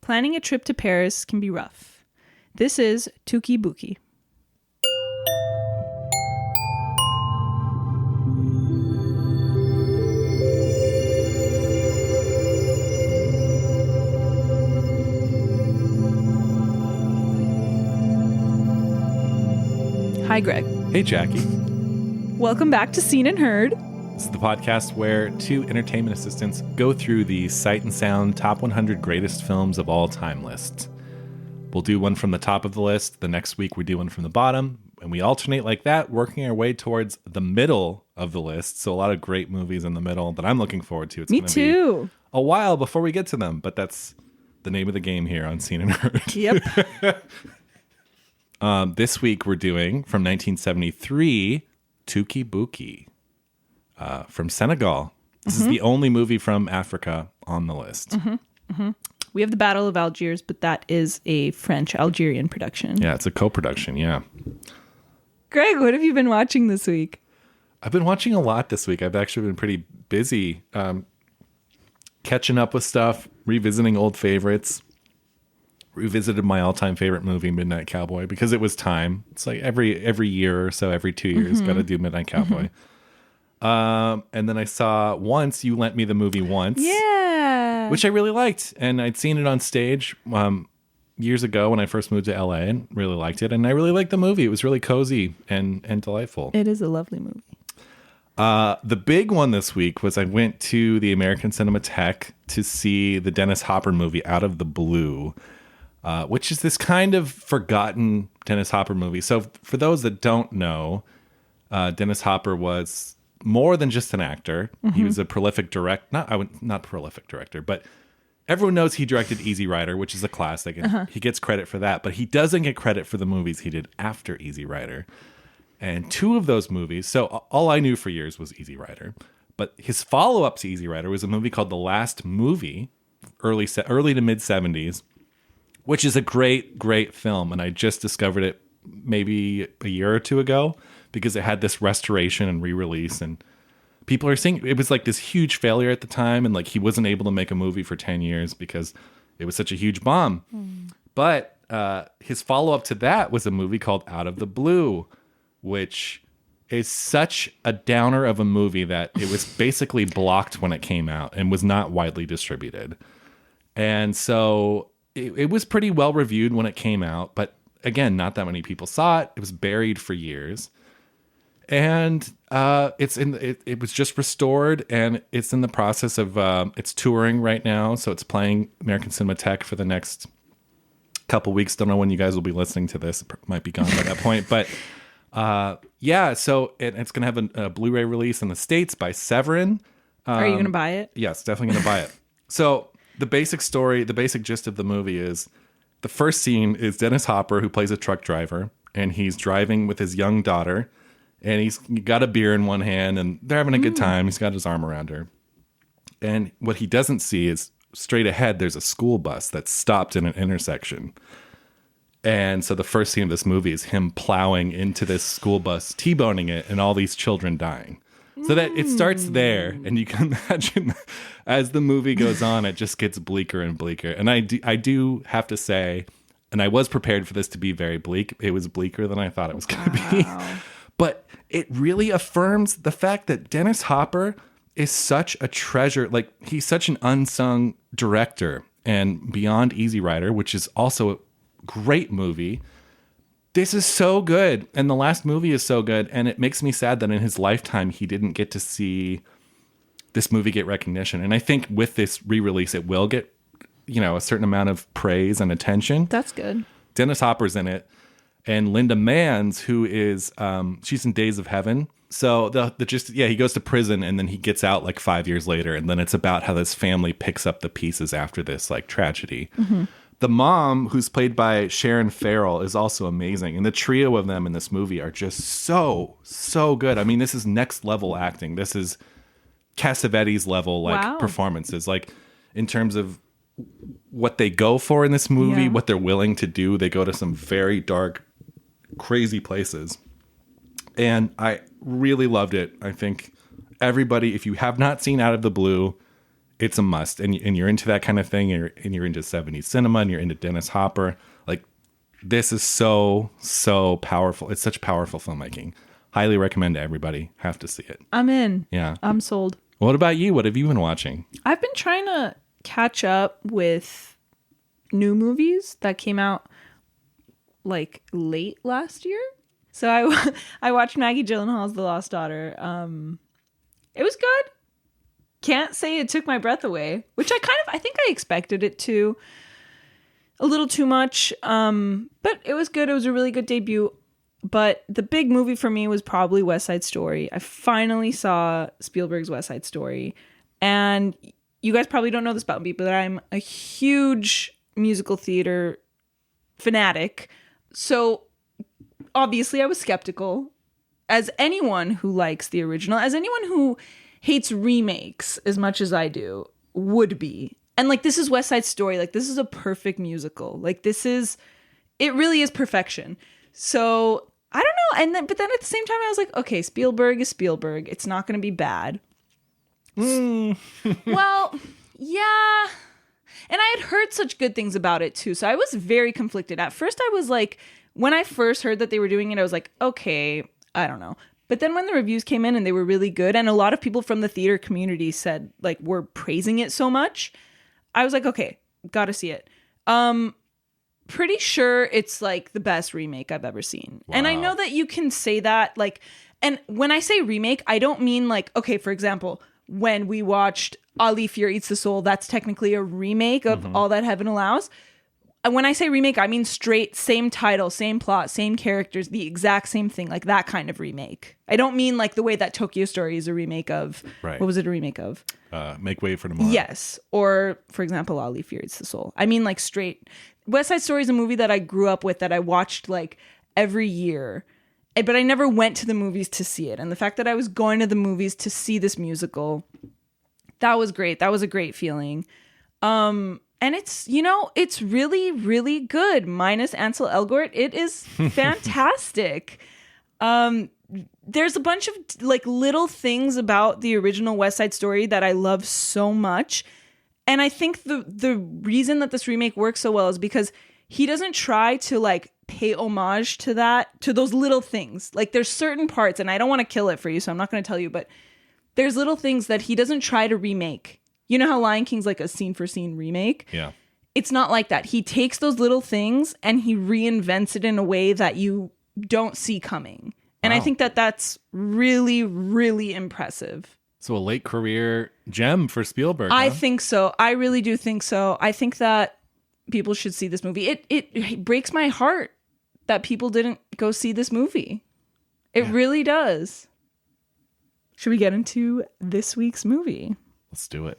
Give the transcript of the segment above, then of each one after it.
Planning a trip to Paris can be rough. This is Touki Bouki. Hi, Greg. Hey, Jackie. Welcome back to Seen and Heard. This is the podcast where two entertainment assistants go through the Sight and Sound Top 100 Greatest Films of All Time list. We'll do one from the top of the list. The next week, we do one from the bottom. And we alternate like that, working our way towards the middle of the list. So a lot of great movies in the middle that I'm looking forward to. It's Me too. Be a while before we get to them. But that's the name of the game here on Seen and Heard. Yep. This week, we're doing, from 1973, Touki Bouki. From Senegal. This is the only movie from Africa on the list. We have the Battle of Algiers, but that is a French-Algerian production. Yeah, it's a co-production, yeah. Greg, what have you been watching this week? I've been watching a lot this week. I've actually been pretty busy catching up with stuff, revisiting old favorites. Revisited my all-time favorite movie, Midnight Cowboy, because it was time. It's like every year or so, every 2 years, got to do Midnight Cowboy. And then I saw Once, you lent me the movie Once. Yeah. Which I really liked. And I'd seen it on stage years ago when I first moved to LA and really liked it. And I really liked the movie. It was really cozy and delightful. It is a lovely movie. The big one this week was I went to the American Cinematheque to see the Dennis Hopper movie Out of the Blue, which is this kind of forgotten Dennis Hopper movie. So for those that don't know, Dennis Hopper was more than just an actor. He was a prolific not prolific director, but everyone knows he directed Easy Rider, which is a classic, and he gets credit for that, but he doesn't get credit for the movies he did after Easy Rider. And two of those movies, so all I knew for years was Easy Rider, but his follow-up to Easy Rider was a movie called The Last Movie, early to mid-70s, which is a great, great film, and I just discovered it maybe a year or two ago, because it had this restoration and re-release, and people are saying it was like this huge failure at the time, and like he wasn't able to make a movie for 10 years because it was such a huge bomb. But his follow-up to that was a movie called Out of the Blue, which is such a downer of a movie that it was basically blocked when it came out and was not widely distributed. And so it was pretty well reviewed when it came out, but again, not that many people saw it. It was buried for years. And it was just restored, and it's in the process of it's touring right now. So it's playing American Cinematheque for the next couple weeks. Don't know when you guys will be listening to this. It might be gone by that point. But yeah, so it's going to have a Blu-ray release in the States by Severin. Are you going to buy it? Yes, definitely going to buy it. So the basic story, the basic gist of the movie is the first scene is Dennis Hopper, who plays a truck driver, and he's driving with his young daughter. And he's got a beer in one hand, and they're having a good time. He's got his arm around her. And what he doesn't see is straight ahead, there's a school bus that's stopped in an intersection. And so the first scene of this movie is him plowing into this school bus, T-boning it, and all these children dying. So that it starts there, and you can imagine as the movie goes on, it just gets bleaker and bleaker. And I do have to say, and I was prepared for this to be very bleak. It was bleaker than I thought it was going to be. But it really affirms the fact that Dennis Hopper is such a treasure. Like, he's such an unsung director. And beyond Easy Rider, which is also a great movie, this is so good. And the last movie is so good. And it makes me sad that in his lifetime, he didn't get to see this movie get recognition. And I think with this re-release, it will get, a certain amount of praise and attention. That's good. Dennis Hopper's in it. And Linda Manns, who is, she's in Days of Heaven. So he goes to prison, and then he gets out like 5 years later. And then it's about how this family picks up the pieces after this like tragedy. The mom, who's played by Sharon Farrell, is also amazing. And the trio of them in this movie are just so, so good. I mean, this is next level acting. This is Cassavetes level performances. Like, in terms of what they go for in this movie, what they're willing to do. They go to some very dark, crazy places. And I really loved it. I think everybody, if you have not seen Out of the Blue, it's a must. And you're into that kind of thing, and you're into 70s cinema, and you're into Dennis Hopper. Like, this is so powerful. It's such powerful filmmaking. Highly recommend to everybody. Have to see it. I'm in. Yeah. I'm sold. What about you? What have you been watching? I've been trying to catch up with new movies that came out like late last year. So I watched Maggie Gyllenhaal's The Lost Daughter. It was good. Can't say it took my breath away, which I think I expected it to. A little too much, but it was good. It was a really good debut. But the big movie for me was probably West Side Story. I finally saw Spielberg's West Side Story. And you guys probably don't know this about me, but I'm a huge musical theater fanatic. So obviously I was skeptical, as anyone who likes the original, as anyone who hates remakes as much as I do would be. And like, this is West Side Story. Like, this is a perfect musical. Like, it really is perfection. So I don't know. But then at the same time, I was like, okay, Spielberg is Spielberg. It's not going to be bad. Well, yeah. And I had heard such good things about it too. So I was very conflicted. At first I was like, when I first heard that they were doing it, I was like, okay, I don't know. But then when the reviews came in and they were really good, and a lot of people from the theater community said, like, were praising it so much, I was like, okay, gotta see it. Pretty sure it's like the best remake I've ever seen. Wow. And I know that you can say that, like, and when I say remake, I don't mean like, okay, for example, when we watched Ali Fear Eats the Soul, that's technically a remake of All That Heaven Allows. And when I say remake, I mean straight, same title, same plot, same characters, the exact same thing, like that kind of remake. I don't mean like the way that Tokyo Story is a remake of. Right. What was it a remake of? Make Way for Tomorrow. Yes. Or, for example, Ali Fear Eats the Soul. I mean like straight. West Side Story is a movie that I grew up with, that I watched like every year. But I never went to the movies to see it. And the fact that I was going to the movies to see this musical, that was great. That was a great feeling. And it's, it's really, really good. Minus Ansel Elgort. It is fantastic. There's a bunch of like little things about the original West Side Story that I love so much. And I think the reason that this remake works so well is because he doesn't try to like pay homage to those little things. Like, there's certain parts, and I don't want to kill it for you, so I'm not going to tell you, but there's little things that he doesn't try to remake. You know how Lion King's like a scene for scene remake? Yeah. It's not like that. He takes those little things and he reinvents it in a way that you don't see coming. And I think that that's really, really impressive. So a late career gem for Spielberg. I think so. I really do think so. I think that people should see this movie. It breaks my heart that people didn't go see this movie. It really does. Should we get into this week's movie? Let's do it.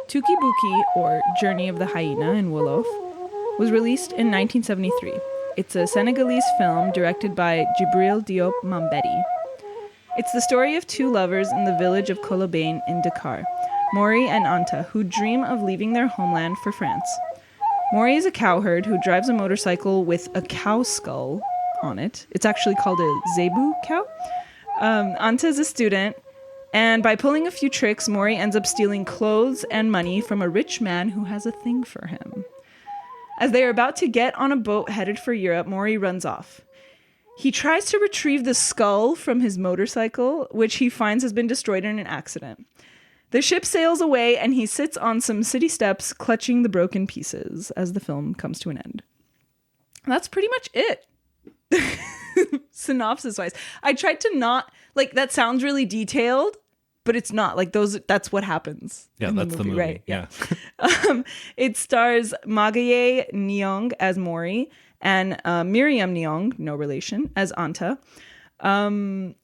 Touki Bouki, or Journey of the Hyena in Wolof, was released in 1973. It's a Senegalese film directed by Djibril Diop Mambéty. It's the story of two lovers in the village of Colobane in Dakar, Maury and Anta, who dream of leaving their homeland for France. Maury is a cowherd who drives a motorcycle with a cow skull on it. It's actually called a zebu cow. Anta is a student, and by pulling a few tricks, Maury ends up stealing clothes and money from a rich man who has a thing for him. As they are about to get on a boat headed for Europe, Maury runs off. He tries to retrieve the skull from his motorcycle, which he finds has been destroyed in an accident. The ship sails away, and he sits on some city steps, clutching the broken pieces as the film comes to an end. That's pretty much it. Synopsis-wise. I tried to not, like, that sounds really detailed, but it's not. Like, that's what happens. Yeah, that's the movie. Right? Yeah. It stars Magaye Nyong as Maury and Miriam Nyong, no relation, as Anta. And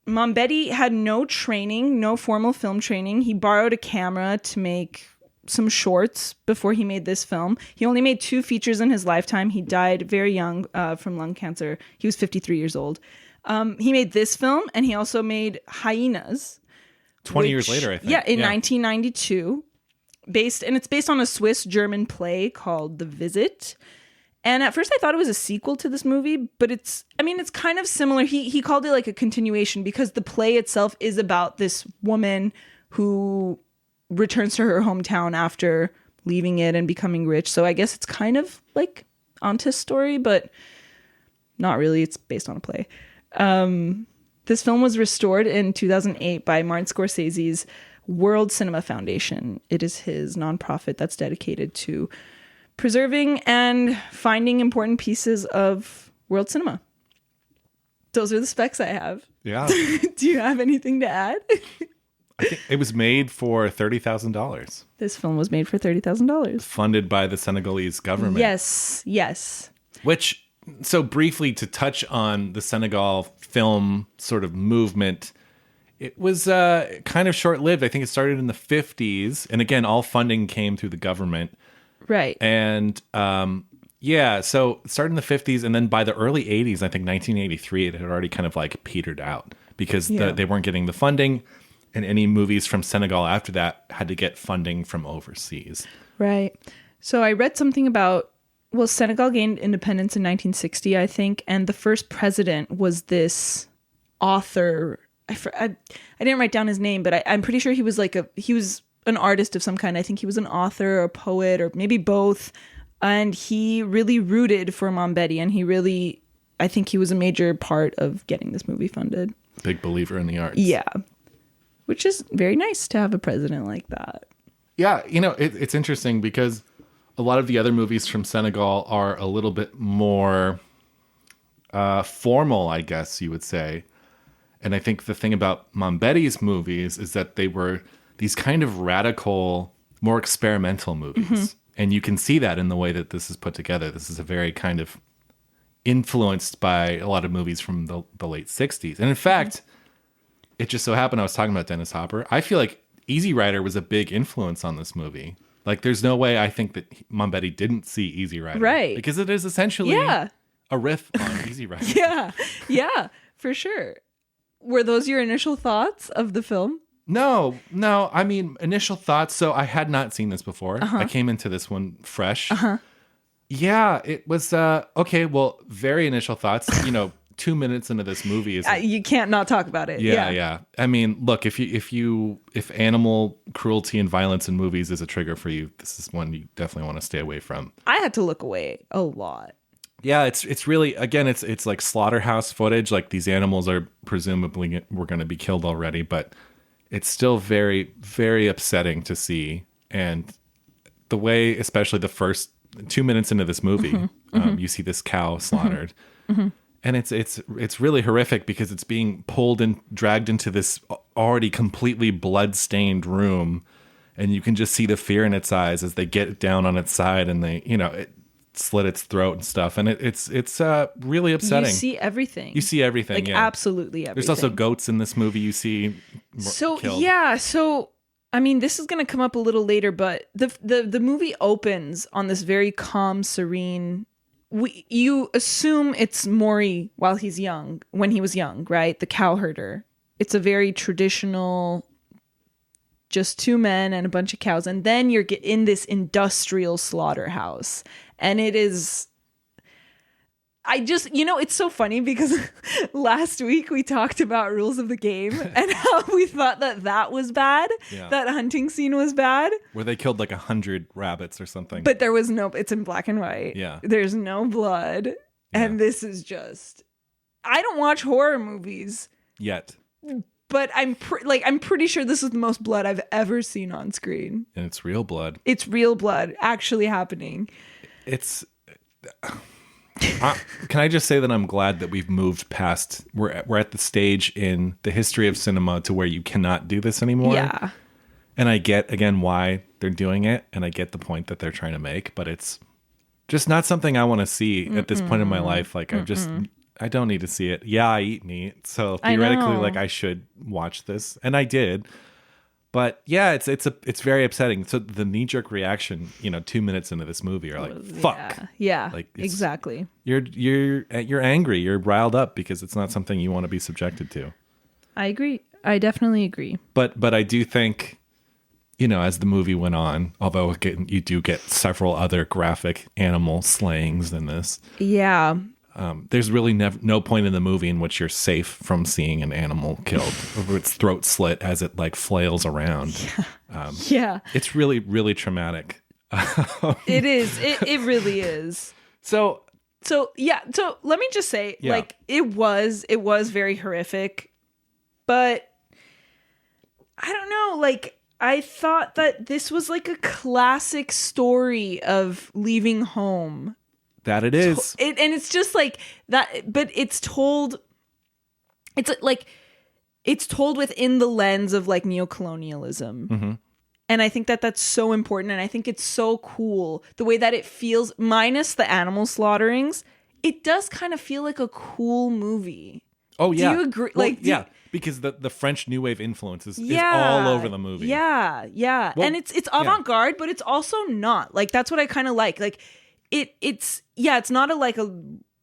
Mambéty had no training, no formal film training. He borrowed a camera to make some shorts before he made this film. He only made 2 features in his lifetime. He died very young from lung cancer. He was 53 years old. He made this film, and he also made Hyenas, 20 years later, I think. Yeah, in 1992. It's based on a Swiss-German play called The Visit. And at first I thought it was a sequel to this movie, but it's kind of similar. He called it like a continuation because the play itself is about this woman who returns to her hometown after leaving it and becoming rich. So I guess it's kind of like Anta's story, but not really. It's based on a play. This film was restored in 2008 by Martin Scorsese's World Cinema Foundation. It is his nonprofit that's dedicated to preserving and finding important pieces of world cinema. Those are the specs I have. Yeah. Do you have anything to add? I think it was made for $30,000. This film was made for $30,000. Funded by the Senegalese government. Yes. Which, so briefly to touch on the Senegal film sort of movement, it was kind of short-lived. I think it started in the 50s. And again, all funding came through the government. Right. And so it started in the 50s. And then by the early 80s, I think 1983, it had already kind of like petered out because they weren't getting the funding. And any movies from Senegal after that had to get funding from overseas. Right. So I read something about, Senegal gained independence in 1960, I think. And the first president was this author. I didn't write down his name, but I'm pretty sure he was an artist of some kind. I think he was an author or a poet or maybe both. And he really rooted for Mambéty. And I think he was a major part of getting this movie funded. Big believer in the arts. Yeah. Which is very nice to have a president like that. Yeah, it's interesting because a lot of the other movies from Senegal are a little bit more formal, I guess you would say. And I think the thing about Mambéty's movies is that they were these kind of radical, more experimental movies. Mm-hmm. And you can see that in the way that this is put together. This is a very kind of influenced by a lot of movies from the late 60s. And in fact, it just so happened I was talking about Dennis Hopper. I feel like Easy Rider was a big influence on this movie. Like, there's no way I think that Mambéty didn't see Easy Rider. Right. Because it is essentially a riff on Easy Rider. Yeah, for sure. Were those your initial thoughts of the film? No. I mean, initial thoughts. So I had not seen this before. Uh-huh. I came into this one fresh. Uh-huh. Yeah, it was, okay, well, very initial thoughts. 2 minutes into this movie is you can't not talk about it. Yeah. I mean, look, if animal cruelty and violence in movies is a trigger for you, this is one you definitely want to stay away from. I had to look away a lot. Yeah, it's really, again, it's like slaughterhouse footage. Like, these animals are presumably were going to be killed already, but it's still very, very upsetting to see. And the way, especially the first 2 minutes into this movie, you see this cow slaughtered. Mm-hmm. And it's really horrific because it's being pulled and dragged into this already completely blood-stained room, and you can just see the fear in its eyes as they get down on its side and they, it slit its throat and stuff. And it's really upsetting. You see everything. Like, absolutely everything. There's also goats in this movie you see killed. Yeah, so I mean, this is going to come up a little later, but the movie opens on this very calm, serene. You assume it's Maury when he was young, right? The cow herder. It's a very traditional, just two men and a bunch of cows. And then you're in this industrial slaughterhouse. And it is, it's so funny because last week we talked about Rules of the Game and how we thought that was bad. Yeah. That hunting scene was bad. Where they killed like 100 rabbits or something. But there was it's in black and white. Yeah. There's no blood. Yeah. And this is just, I don't watch horror movies. Yet. But I'm pretty sure this is the most blood I've ever seen on screen. And it's real blood. It's real blood actually happening. Can I just say that I'm glad that we've moved past, we're at the stage in the history of cinema to where you cannot do this anymore. Yeah. And I get, again, why they're doing it, and I get the point that they're trying to make, but it's just not something I want to see at this point in my life. Like, I don't need to see it. Yeah, I eat meat, so theoretically, I should watch this, and I did. But yeah, it's very upsetting. So the knee-jerk reaction, 2 minutes into this movie, you're like, "Fuck!" Yeah, like, exactly. You're angry. You're riled up because it's not something you want to be subjected to. I agree. I definitely agree. But I do think, as the movie went on, although again, you do get several other graphic animal slayings in this. Yeah. There's really no point in the movie in which you're safe from seeing an animal killed or its throat slit as it like flails around. Yeah. It's really, really traumatic. It is. It really is. So yeah. So let me just say, Yeah. like, it was very horrific, but I don't know. Like, I thought that this was like a classic story of leaving home. that it is. And it's just like that, but it's told within the lens of like neocolonialism. Mm-hmm. And I think that that's so important. And I think it's so cool the way that it feels, minus the animal slaughterings. It does kind of feel like a cool movie. Oh, yeah. Do you agree? Well, Like, yeah, because the French New Wave influence is all over the movie. Yeah, yeah. Well, and it's avant-garde, but it's also not. Like, that's what I kind of like. Like, it's not a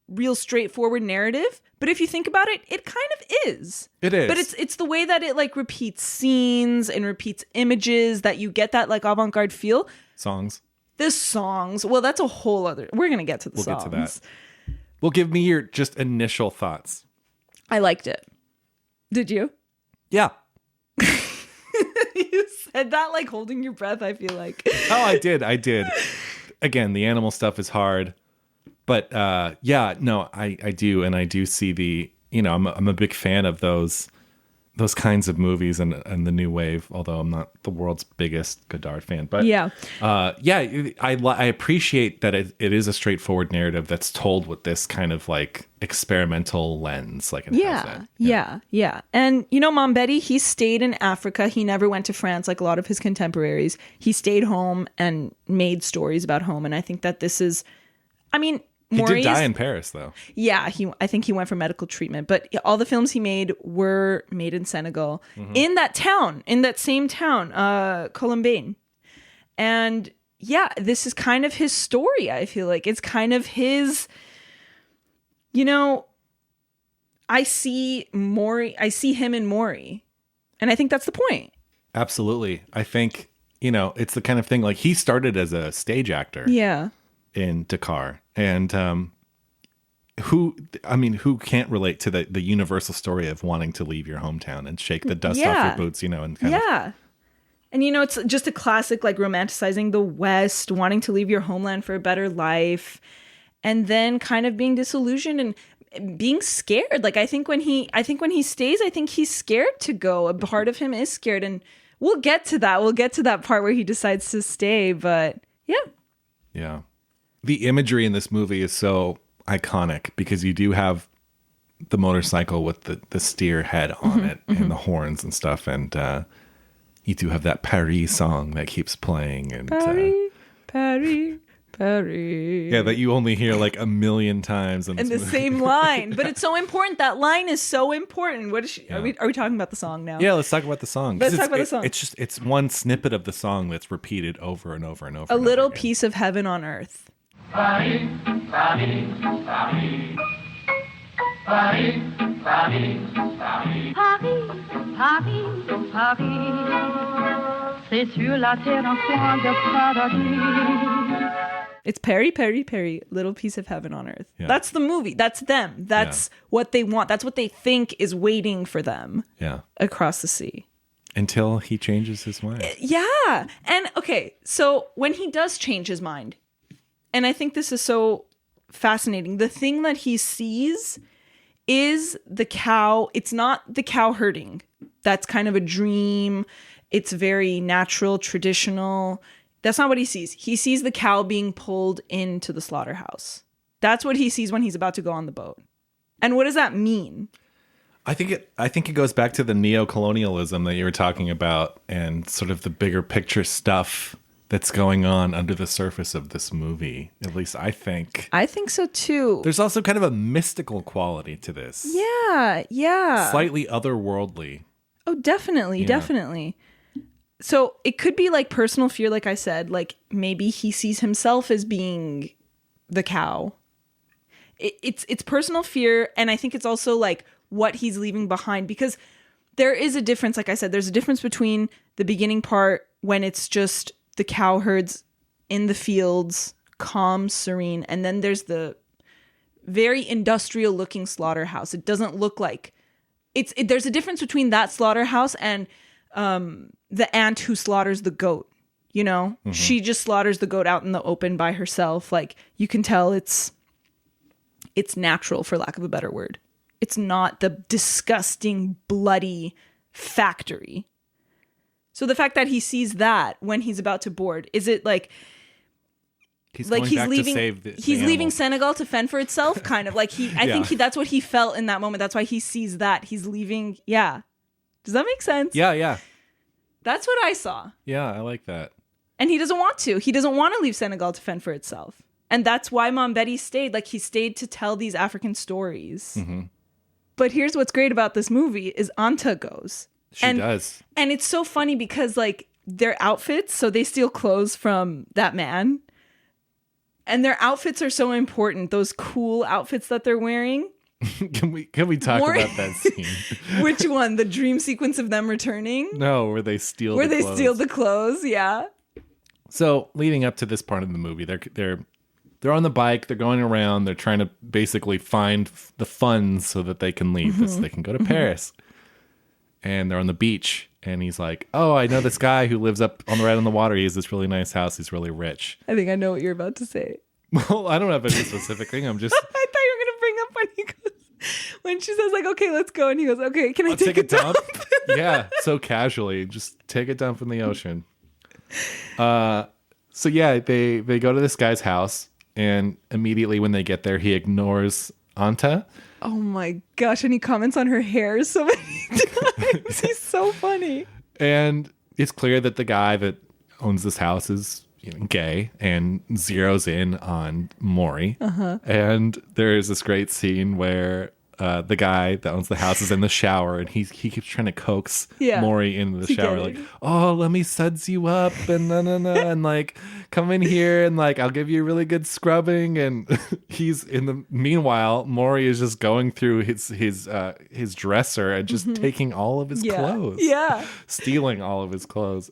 real straightforward narrative, but if you think about it, it kind of is. It is. But it's the way that it like repeats scenes and repeats images that you get that like avant-garde feel. Songs. The songs. Well, that's a whole other. We're going to get to the songs. Get to that. Well, give me your just initial thoughts. I liked it. Did you? Yeah. You said that like holding your breath, I feel like. Oh, I did. Again, the animal stuff is hard. But yeah, no, I do. And I do see the, I'm a big fan of those kinds of movies and the new wave, although I'm not the world's biggest Godard fan. But yeah, I appreciate that it is a straightforward narrative that's told with this kind of like experimental lens. Like it has that. Yeah. And Mambéty, he stayed in Africa. He never went to France like a lot of his contemporaries. He stayed home and made stories about home. And I think that this is, He did die in Paris, though. Yeah, I think he went for medical treatment. But all the films he made were made in Senegal, in that same town, Colombane. And yeah, this is kind of his story, I feel like. It's kind of his, I see him in Maury. And I think that's the point. Absolutely. I think, it's the kind of thing like he started as a stage actor. Yeah. In Dakar, and who can't relate to the universal story of wanting to leave your hometown and shake the dust off your boots, and kind of. And it's just a classic like romanticizing the West, wanting to leave your homeland for a better life, and then kind of being disillusioned and being scared. Like I think when he stays, I think he's scared to go. A part of him is scared, and we'll get to that. We'll get to that part where he decides to stay, but yeah. The imagery in this movie is so iconic because you do have the motorcycle with the steer head on it and the horns and stuff. And you do have that Paris song that keeps playing. And Paris. Yeah, that you only hear like a million times. In the same line. But it's so important. That line is so important. What is she? Are we talking about the song now? Yeah, let's talk about the song. Let's talk about the song. It's one snippet of the song that's repeated over and over and over. A little piece of heaven on earth. Paris, Paris, Paris. Paris, Paris, Paris. Paris, Paris, Paris. C'est sur la terre un coin de paradis. It's Perry, Perry, Perry, little piece of heaven on earth. Yeah. That's the movie. That's them. That's what they want. That's what they think is waiting for them. Yeah. Across the sea. Until he changes his mind. Yeah. And okay, so when he does change his mind, and I think this is so fascinating, the thing that he sees is the cow. It's not the cow herding. That's kind of a dream. It's very natural, traditional. That's not what he sees. He sees the cow being pulled into the slaughterhouse. That's what he sees when he's about to go on the boat. And what does that mean? I think it goes back to the neocolonialism that you were talking about and sort of the bigger picture stuff that's going on under the surface of this movie. At least I think. I think so too. There's also kind of a mystical quality to this. Yeah. Slightly otherworldly. Oh, definitely, definitely. So it could be like personal fear, like I said, like maybe he sees himself as being the cow. It's personal fear, and I think it's also like what he's leaving behind, because there is a difference. Like I said, there's a difference between the beginning part when it's just the cow herds in the fields, calm, serene. And then there's the very industrial looking slaughterhouse. It doesn't look like there's a difference between that slaughterhouse and the aunt who slaughters the goat. You know, she just slaughters the goat out in the open by herself. Like, you can tell it's natural, for lack of a better word. It's not the disgusting, bloody factory. So the fact that he sees that when he's about to board, is it like he's leaving Senegal to fend for itself? Kind of like I think that's what he felt in that moment. That's why he sees that he's leaving. Yeah. Does that make sense? Yeah. That's what I saw. Yeah, I like that. And he doesn't want to. He doesn't want to leave Senegal to fend for itself. And that's why Mambéty stayed. Like, he stayed to tell these African stories. Mm-hmm. But here's what's great about this movie is Anta goes. She does. And it's so funny because, like, their outfits, so they steal clothes from that man. And their outfits are so important. Those cool outfits that they're wearing. Can we talk about that scene? Which one? The dream sequence of them returning? No, where they steal the clothes, yeah. So leading up to this part of the movie, they're on the bike, they're going around, they're trying to basically find the funds so that they can leave, so they can go to Paris. And they're on the beach, and he's like, "Oh, I know this guy who lives up on the right on the water. He has this really nice house. He's really rich." I think I know what you're about to say. Well, I don't have any specific thing. I'm just. I thought you were gonna bring up when he goes, when she says like, "Okay, let's go," and he goes, "Okay, can I take a dump?" Yeah, so casually, just take a dump in the ocean. So yeah, they go to this guy's house, and immediately when they get there, he ignores Anta. Oh my gosh, and he comments on her hair so many times. He's so funny. And it's clear that the guy that owns this house is gay and zeroes in on Maury. And there's this great scene where the guy that owns the house is in the shower, and he keeps trying to coax Maury into the shower, like, "Oh, let me suds you up and and like come in here and like I'll give you a really good scrubbing." And he's in the meanwhile, Maury is just going through his dresser and just taking all of his clothes, stealing all of his clothes.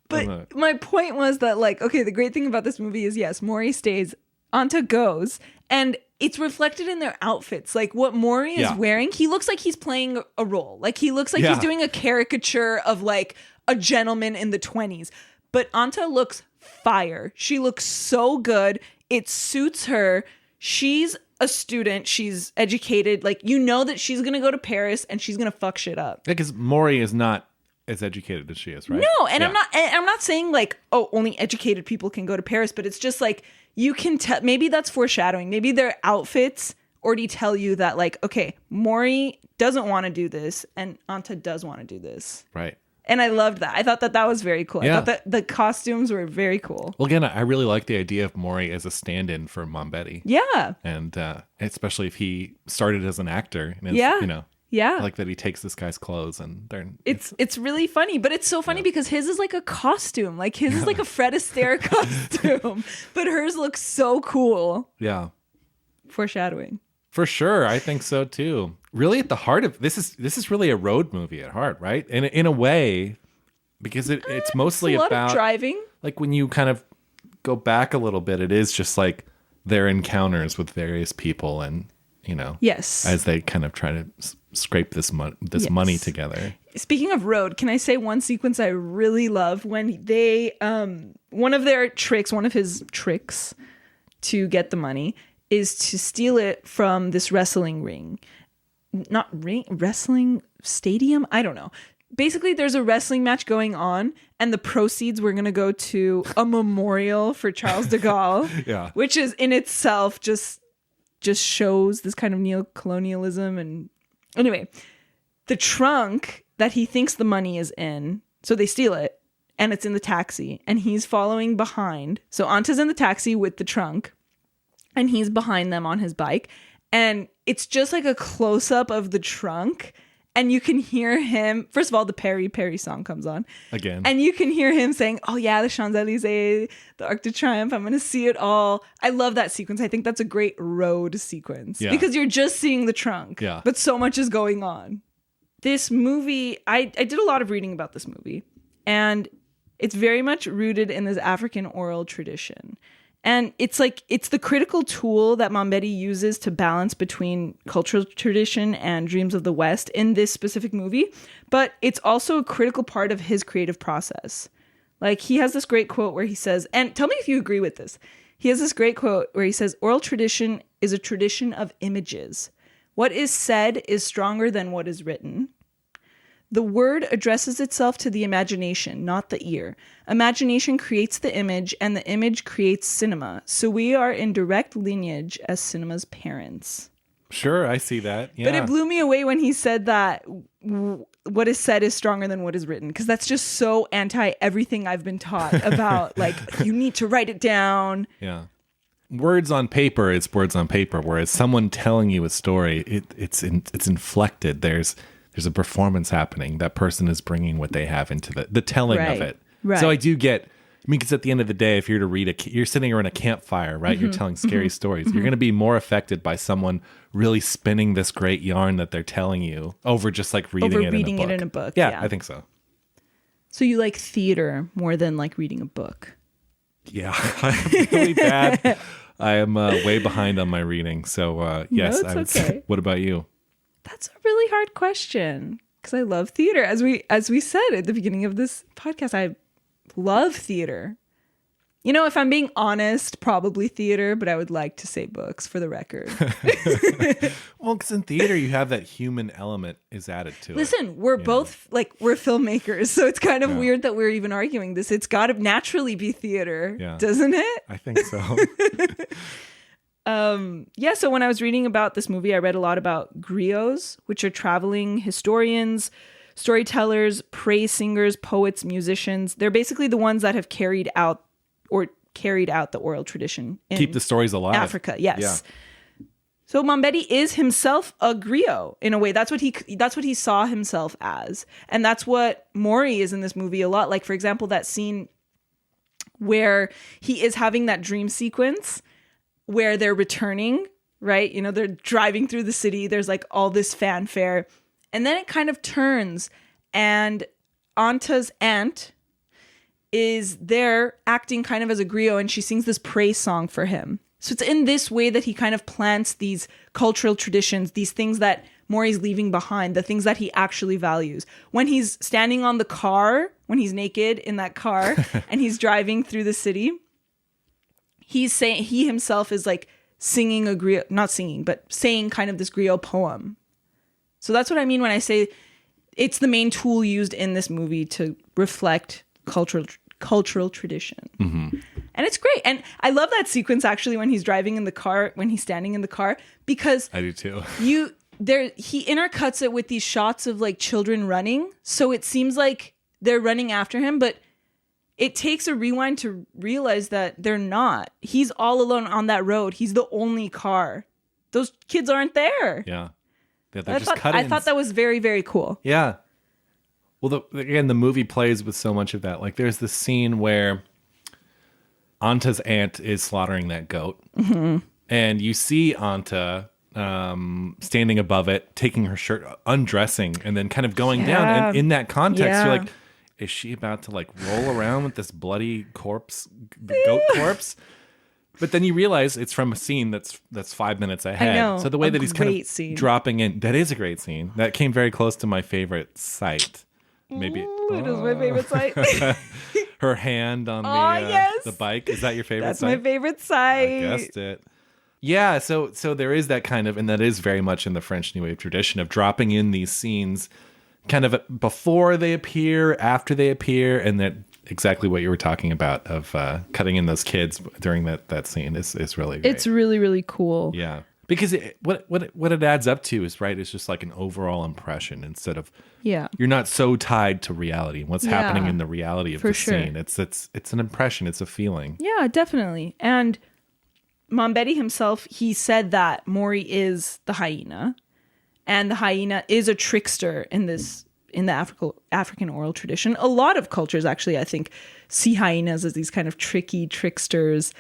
But my point was that, like, okay, the great thing about this movie is, yes, Maury stays, Anta goes, and it's reflected in their outfits. Like, what Maury is wearing, he looks like he's playing a role. Like, he looks like he's doing a caricature of, like, a gentleman in the 20s. But Anta looks fire. She looks so good. It suits her. She's a student. She's educated. Like, you know that she's going to go to Paris and she's going to fuck shit up. Because Maury is not as educated as she is, right? No, and I'm not saying like, oh, only educated people can go to Paris, but it's just like, you can tell, maybe that's foreshadowing. Maybe their outfits already tell you that, like, okay, Maury doesn't want to do this and Anta does want to do this. Right. And I loved that. I thought that was very cool. I thought that the costumes were very cool. Well, again, I really like the idea of Maury as a stand-in for Mambéty. Yeah. And especially if he started as an actor. And Yeah. I like that he takes this guy's clothes and it's really funny, but it's so funny because his is like a costume. Like his is like a Fred Astaire costume, but hers looks so cool. Yeah. Foreshadowing. For sure. I think so too. Really at the heart of this is really a road movie at heart, right? And in a way, because it's mostly it's a lot about of driving. Like when you kind of go back a little bit, it is just like their encounters with various people and, yes, as they kind of try to scrape this money together. Speaking of road, can I say one sequence I really love when they one of his tricks to get the money is to steal it from this wrestling wrestling stadium, I don't know. Basically, there's a wrestling match going on, and the proceeds were going to go to a memorial for Charles de Gaulle, which is in itself just shows this kind of neocolonialism. And anyway, the trunk that he thinks the money is in, so they steal it, and it's in the taxi, and he's following behind. So Anta's in the taxi with the trunk, and he's behind them on his bike, and it's just like a close-up of the trunk, and you can hear him. First of all, the Perry song comes on again, and you can hear him saying, "Oh yeah, the Champs-Élysées, the Arc de Triomphe. I'm going to see it all." I love that sequence. I think that's a great road sequence because you're just seeing the trunk, but so much is going on. this movie, I did a lot of reading about this movie, and it's very much rooted in this African oral tradition. And it's the critical tool that Mambéty uses to balance between cultural tradition and dreams of the West in this specific movie. But it's also a critical part of his creative process. Like, he has this great quote where he says, and tell me if you agree with this. He has this great quote where he says, oral tradition is a tradition of images. What is said is stronger than what is written. The word addresses itself to the imagination, not the ear. Imagination creates the image, and the image creates cinema. So we are in direct lineage as cinema's parents. Sure, I see that. Yeah. But it blew me away when he said that what is said is stronger than what is written, because that's just so anti everything I've been taught about. Like, you need to write it down. Yeah. Words on paper is words on paper, whereas someone telling you a story, it's inflected. There's a performance happening. That person is bringing what they have into the telling of it. Right. So I do get, because at the end of the day, if you're to read you're sitting around a campfire, right? You're telling scary stories. You're going to be more affected by someone really spinning this great yarn that they're telling you over just like reading it in a book. Yeah, I think so. So you like theater more than like reading a book? Yeah, I'm really bad. I am way behind on my reading. So yes, no, I would say. What about you? That's a really hard question, because I love theater. As we said at the beginning of this podcast, I love theater. You know, if I'm being honest, probably theater, but I would like to say books for the record. Well, because in theater, you have that human element is added to it. Listen, we're both we're filmmakers, so it's kind of weird that we're even arguing this. It's got to naturally be theater, doesn't it? I think so. So when I was reading about this movie, I read a lot about griots, which are traveling historians, storytellers, praise singers, poets, musicians. They're basically the ones that have carried out the oral tradition in keep the stories alive. Africa, yes. Yeah. So Mambéty is himself a griot in a way. That's what he saw himself as. And that's what Maury is in this movie a lot. Like, for example, that scene where he is having that dream sequence where they're returning, right? You know, they're driving through the city. There's like all this fanfare. And then it kind of turns, and Anta's aunt is there acting kind of as a griot, and she sings this praise song for him. So it's in this way that he kind of plants these cultural traditions, these things that Maury's leaving behind, the things that he actually values. When he's standing on the car, when he's naked in that car, and he's driving through the city, he himself is like singing a griot, not singing, but saying kind of this griot poem. So that's what I mean when I say it's the main tool used in this movie to reflect cultural tradition. Mm-hmm. And it's great. And I love that sequence actually when he's driving in the car, when he's standing in the car, because I do too. He intercuts it with these shots of like children running. So it seems like they're running after him, but it takes a rewind to realize that they're not. He's all alone on that road. He's the only car. Those kids aren't there. Yeah. I thought that was very, very cool. Yeah. Well, the movie plays with so much of that. Like, there's this scene where Anta's aunt is slaughtering that goat. Mm-hmm. And you see Anta standing above it, taking her shirt, undressing, and then kind of going down. And in that context, you're like, is she about to like roll around with this bloody corpse, the goat corpse? But then you realize it's from a scene that's 5 minutes ahead. I know, so the way that he's kind of dropping in, that is a great scene. That came very close to my favorite sight. Maybe it is my favorite sight. Her hand on the bike. Is that your favorite That's sight? my favorite sight. I guessed it. Yeah, so there is that kind of, and that is very much in the French New Wave tradition of dropping in these scenes kind of before they appear, after they appear, and that exactly what you were talking about of cutting in those kids during that scene is really great. It's really, really cool. Yeah. Because what it adds up to is, right, it's just like an overall impression instead of, you're not so tied to reality, what's happening in the reality of the scene. It's an impression, it's a feeling. Yeah, definitely. And Mambéty himself, he said that Maury is the hyena, and the hyena is a trickster in the African oral tradition. A lot of cultures actually, I think, see hyenas as these kind of tricky tricksters.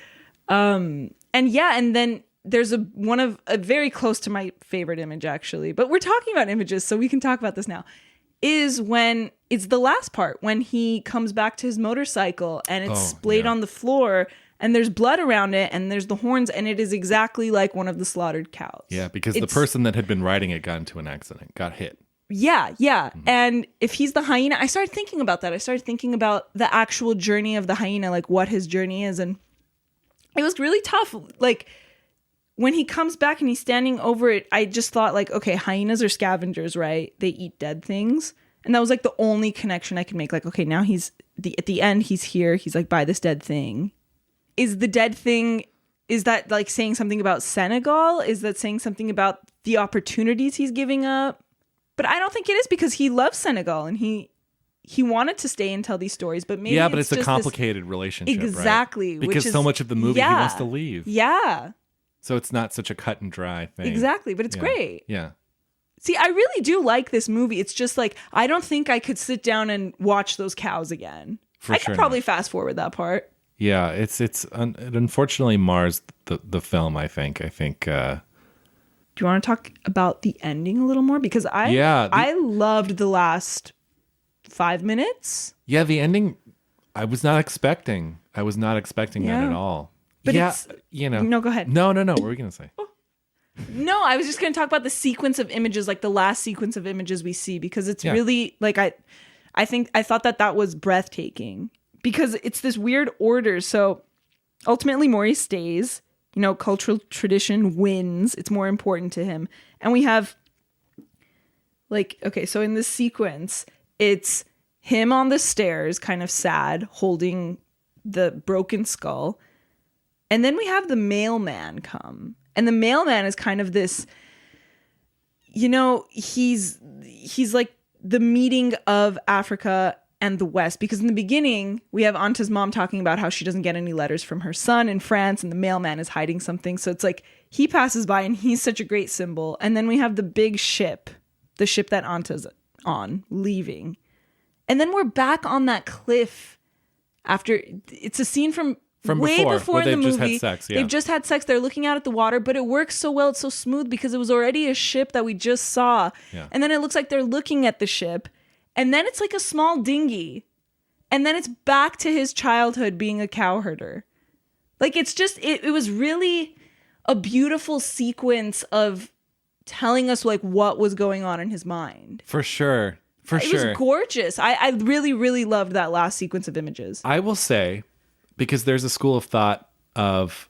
And then there's a very close to my favorite image actually, but we're talking about images, so we can talk about this now. Is when it's the last part when he comes back to his motorcycle and it's splayed on the floor and there's blood around it and there's the horns and it is exactly like one of the slaughtered cows. Yeah, because the person that had been riding it got into an accident, got hit. Yeah. And if he's the hyena, I started thinking about that. I started thinking about the actual journey of the hyena, like what his journey is. And it was really tough. Like when he comes back and he's standing over it, I just thought like, okay, hyenas are scavengers, right? They eat dead things. And that was like the only connection I could make. Like, okay, now at the end, he's here. He's like by this dead thing. Is the dead thing, is that like saying something about Senegal? Is that saying something about the opportunities he's giving up? But I don't think it is, because he loves Senegal and he wanted to stay and tell these stories. But maybe but it's a complicated relationship, exactly, right? Because so much of the movie he wants to leave. Yeah. So it's not such a cut and dry thing. Exactly, but it's great. Yeah. See, I really do like this movie. It's just like, I don't think I could sit down and watch those cows again. I could probably fast forward that part. Yeah, it unfortunately mars the film, I think. Do you want to talk about the ending a little more? Because I loved the last 5 minutes. Yeah, the ending, I was not expecting. that at all. But No, go ahead. No. What were we going to say? No, I was just going to talk about the sequence of images, like the last sequence of images we see, because it's really like, I thought that was breathtaking, because it's this weird order. So ultimately Maurice stays, cultural tradition wins. It's more important to him. And we have so in this sequence, it's him on the stairs, kind of sad, holding the broken skull. And then we have the mailman come. And the mailman is kind of this, he's like the meeting of Africa and the West. Because in the beginning, we have Anta's mom talking about how she doesn't get any letters from her son in France, and the mailman is hiding something. So it's like he passes by and he's such a great symbol. And then we have the big ship, the ship that Anta's on, leaving. And then we're back on that cliff after, it's a scene from way before in the movie. Just had sex, yeah. They've just had sex. They're looking out at the water, but it works so well. It's so smooth because it was already a ship that we just saw. Yeah. And then it looks like they're looking at the ship. And then it's like a small dinghy. And then it's back to his childhood being a cowherder. Like, it's just, it was really a beautiful sequence of telling us like what was going on in his mind. For sure. It was gorgeous. I really, really loved that last sequence of images. I will say, because there's a school of thought of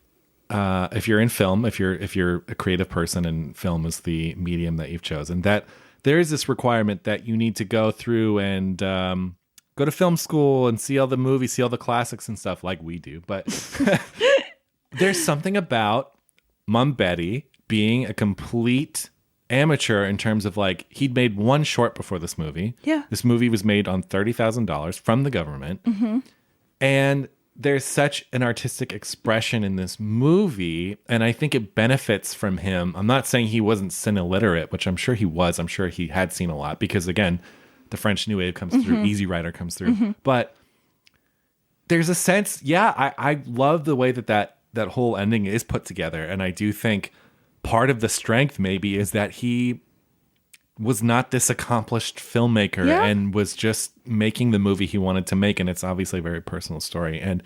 if you're in film, if you're a creative person and film is the medium that you've chosen, that there is this requirement that you need to go through and go to film school and see all the movies, see all the classics and stuff like we do. But there's something about Mambéty being a complete amateur in terms of like, he'd made one short before this movie. Yeah. This movie was made on $30,000 from the government. Mm-hmm. And there's such an artistic expression in this movie, and I think it benefits from him. I'm not saying he wasn't cine illiterate, which I'm sure he was. I'm sure he had seen a lot because, again, the French New Wave comes through, Easy Rider comes through. But there's a sense, I love the way that whole ending is put together, and I do think part of the strength maybe is that he was not this accomplished filmmaker and was just making the movie he wanted to make. And it's obviously a very personal story. And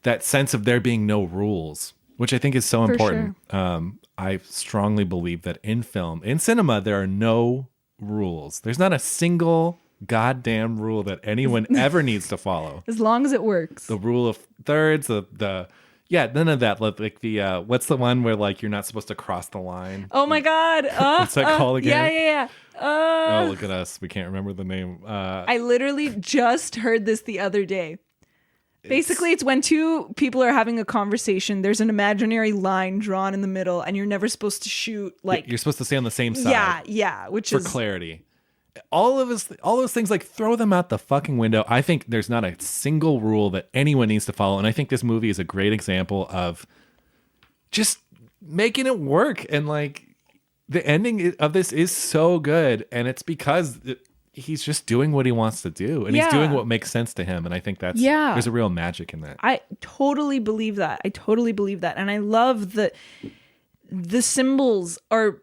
that sense of there being no rules, which I think is so important. Sure. I strongly believe that in cinema, there are no rules. There's not a single goddamn rule that anyone ever needs to follow. As long as it works. The rule of thirds, none of that. Like the what's the one where like you're not supposed to cross the line? Oh my God! What's that called again? Yeah. Oh, look at us. We can't remember the name. I literally just heard this the other day. Basically, it's when two people are having a conversation. There's an imaginary line drawn in the middle, and you're never supposed to shoot. Like you're supposed to stay on the same side. Yeah. Which for is clarity. All those things, like throw them out the fucking window. I think there's not a single rule that anyone needs to follow. And I think this movie is a great example of just making it work. And like the ending of this is so good. And it's because he's just doing what he wants to do. And he's doing what makes sense to him. And I think there's a real magic in that. I totally believe that. And I love the symbols are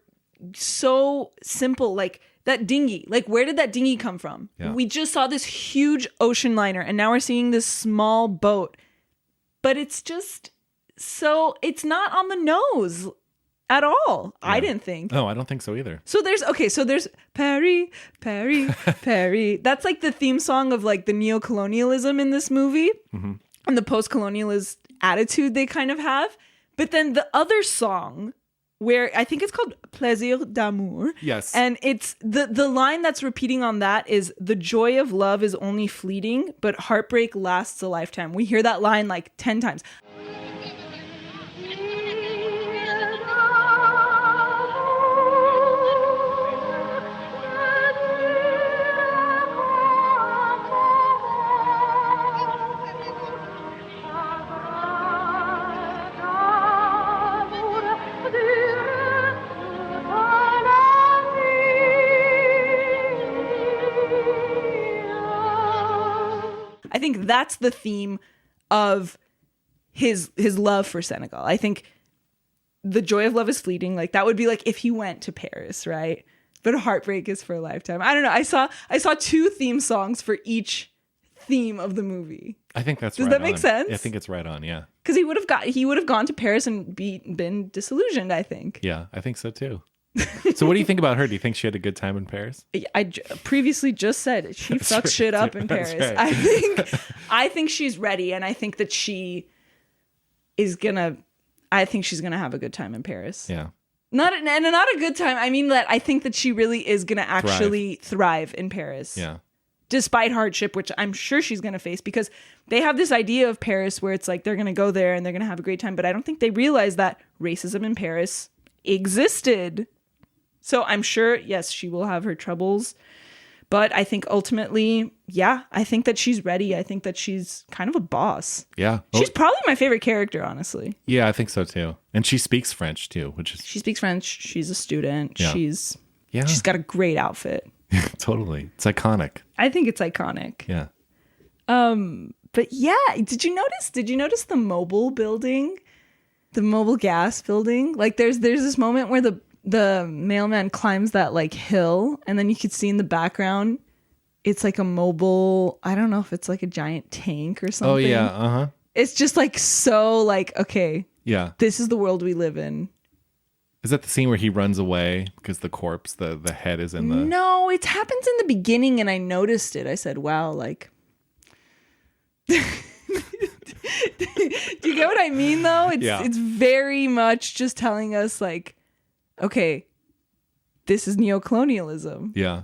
so simple. Like that dinghy, like where did that dinghy come from? Yeah. We just saw this huge ocean liner and now we're seeing this small boat, but it's just so, it's not on the nose at all. Yeah. I didn't think. No, I don't think so either. So there's Paris, Paris, Paris. That's like the theme song of like the neocolonialism in this movie and the post-colonialist attitude they kind of have. But then the other song, where I think it's called Plaisir d'amour. Yes. And it's the line that's repeating on that is, the joy of love is only fleeting, but heartbreak lasts a lifetime. We hear that line like 10 times. I think that's the theme of his love for Senegal. I think the joy of love is fleeting. Like that would be like if he went to Paris, right? But heartbreak is for a lifetime. I don't know. I saw 2 theme songs for each theme of the movie. I think that's Does right that make on. sense? I think it's right on, yeah. Because he would have gone to Paris and been disillusioned, I think. Yeah, I think so too. So what do you think about her? Do you think she had a good time in Paris? Previously just said she fucks right, shit up too. in That's Paris. right. I think she's ready, and I think that she is gonna. I think she's gonna have a good time in Paris. Yeah. Not a good time. I mean that I think that she really is gonna actually thrive in Paris. Yeah. Despite hardship, which I'm sure she's gonna face, because they have this idea of Paris where it's like they're gonna go there and they're gonna have a great time, but I don't think they realize that racism in Paris existed. So I'm sure, yes, she will have her troubles, but I think ultimately, yeah, I think that she's ready. I think that she's kind of a boss. Yeah. She's probably my favorite character, honestly. Yeah, I think so too. And she speaks French too, which is She speaks French. She's a student. Yeah. She's yeah, got a great outfit. totally. It's iconic. I think it's iconic. Yeah. But yeah, did you notice the mobile building? The mobile gas building? Like there's this moment where the mailman climbs that like hill, and then you could see in the background it's like a mobile, I don't know if it's like a giant tank or something. Oh yeah, uh-huh. It's just like so like, okay, Yeah. this is the world we live in. Is that the scene where he runs away because the corpse, the head is in the No, it happens in the beginning and I noticed it. I said, wow, like do you get what I mean though? It's very much just telling us like, okay, this is neocolonialism. Yeah.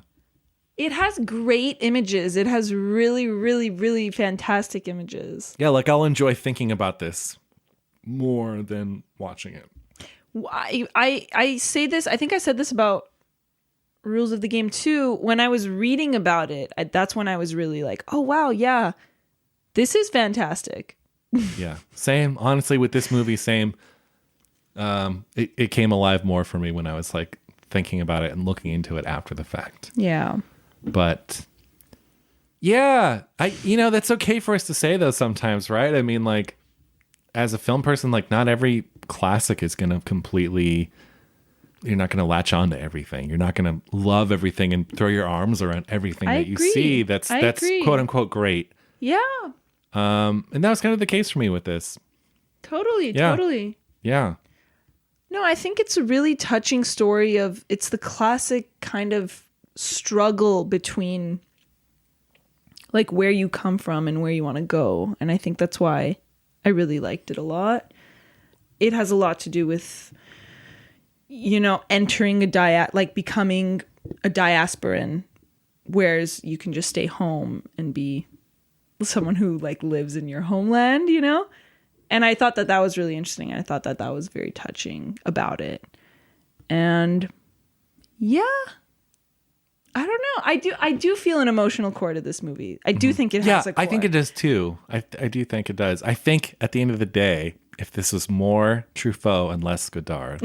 It has great images. It has really, really, really fantastic images. Yeah, like I'll enjoy thinking about this more than watching it. I say this, I think I said this about Rules of the Game too. When I was reading about it, that's when I was really like, oh wow, yeah, this is fantastic. Yeah. Same. Honestly, with this movie, same. It came alive more for me when I was like thinking about it and looking into it after the fact. Yeah. But yeah, that's okay for us to say though sometimes, right? I mean, like as a film person, like not every classic is going to completely, you're not going to latch on to everything. You're not going to love everything and throw your arms around everything that you see. That's quote unquote great. Yeah. And that was kind of the case for me with this. Totally. Yeah. Totally. Yeah. No, I think it's a really touching story of, it's the classic kind of struggle between like where you come from and where you want to go. And I think that's why I really liked it a lot. It has a lot to do with, entering becoming a diasporan, whereas you can just stay home and be someone who like lives in your homeland, And I thought that was really interesting. I thought that was very touching about it. And yeah, I don't know. I do feel an emotional core to this movie. I do think it has a core. I think it does too. I do think it does. I think at the end of the day, if this was more Truffaut and less Godard,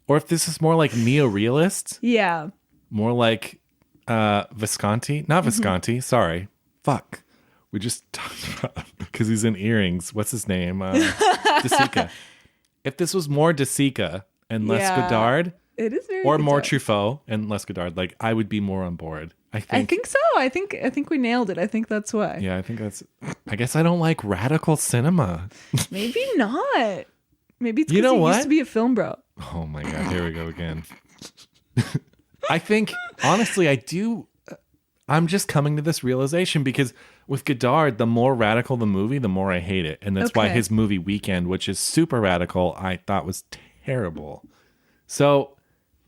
or if this is more like neo-realist, yeah, more like Visconti, not Visconti, sorry, fuck. We just talked about because he's in Earrings. What's his name? De Sica. If this was more De Sica and less Yeah. Godard, It is very or more Godard. Truffaut and less Godard, like I would be more on board. I I think. think so. I think we nailed it. I think that's why. Yeah, I think that's. I guess I don't like radical cinema. Maybe not. Maybe it's You because know you what? used to be a film bro. Oh my God, here we go again. I think, honestly, I do. I'm just coming to this realization because with Godard, the more radical the movie, the more I hate it. And that's why Okay. his movie Weekend, which is super radical, I thought was terrible. So,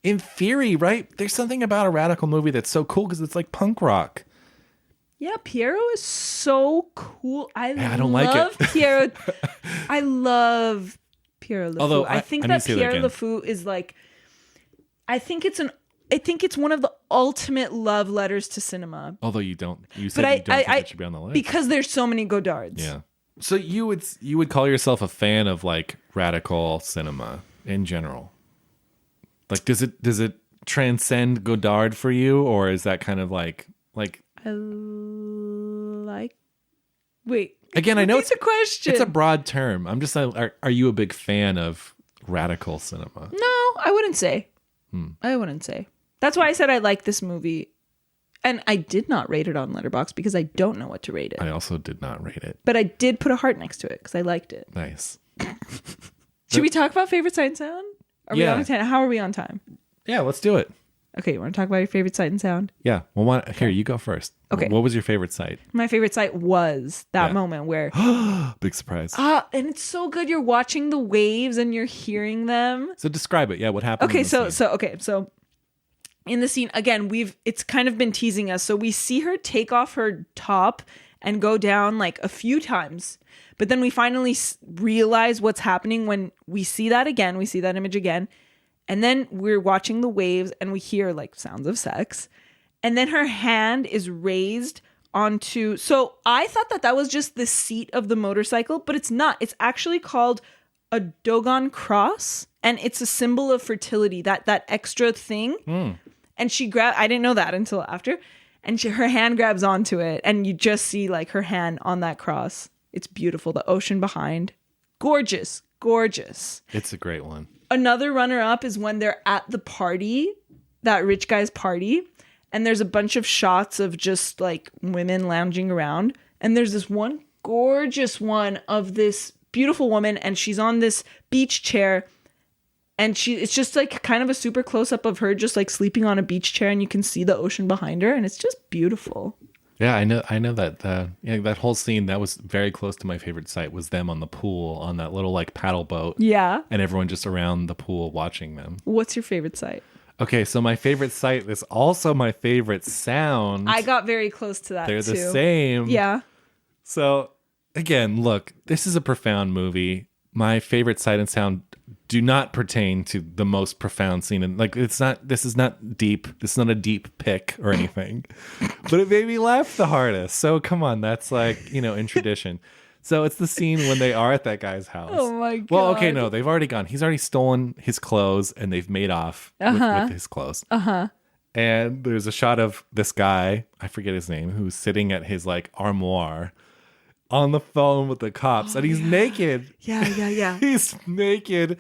in theory, right, there's something about a radical movie that's so cool because it's like punk rock. Yeah, Piero is so cool. I don't like it. love Piero. I love Piero LeFou. Although, I I think need to that say that Piero again. LeFou is like, I think it's one of the ultimate love letters to cinema. Although you said But you don't think it should be on the list. because there's so many Godards. Yeah. So you would call yourself a fan of like radical cinema in general? Like does it transcend Godard for you, or is that kind of like I like. Wait. again? I know it's a question. It's a broad term. I'm just like, are you a big fan of radical cinema? No, I wouldn't say. I wouldn't say. That's why I said I like this movie, and I did not rate it on Letterboxd because I don't know what to rate it. I also did not rate it. But I did put a heart next to it because I liked it. Nice. Should we talk about favorite sight and sound? Are we Yeah. on time? How are we on time? Yeah, let's do it. Okay, you want to talk about your favorite sight and sound? Yeah. Well, here you go first. Okay. What was your favorite sight? My favorite sight was that Yeah. moment where Big surprise. and it's so good. You're watching the waves and you're hearing them. So describe it. Yeah, what happened? Okay, in the scene? so in the scene again, it's kind of been teasing us. So we see her take off her top and go down like a few times, but then we finally realize what's happening when we see that again. We see that image again, and then we're watching the waves and we hear like sounds of sex, and then her hand is raised onto. So I thought that was just the seat of the motorcycle, but it's not. It's actually called a Dogon cross, and it's a symbol of fertility. That extra thing. And I didn't know that until after. And her hand grabs onto it. And you just see like her hand on that cross. It's beautiful. The ocean behind. Gorgeous. Gorgeous. It's a great one. Another runner up is when they're at the party, that rich guy's party. And there's a bunch of shots of just like women lounging around. And there's this one gorgeous one of this beautiful woman. And she's on this beach chair. And it's just like kind of a super close up of her just like sleeping on a beach chair, and you can see the ocean behind her, and it's just beautiful. Yeah, I know that. That whole scene that was very close to my favorite sight was them on the pool on that little like paddle boat. Yeah. And everyone just around the pool watching them. What's your favorite sight? Okay, so my favorite sight is also my favorite sound. I got very close to that. They're too. the same. Yeah. So again, look, this is a profound movie. My favorite sight and sound do not pertain to the most profound scene, and like this is not deep. This is not a deep pick or anything, but it made me laugh the hardest. So come on, that's like, in tradition. So it's the scene when they are at that guy's house. Oh my god. Well, okay, no, they've already gone. He's already stolen his clothes, and they've made off with his clothes. And there's a shot of this guy, I forget his name, who's sitting at his like armoire on the phone with the cops, and he's naked. Yeah. He's naked,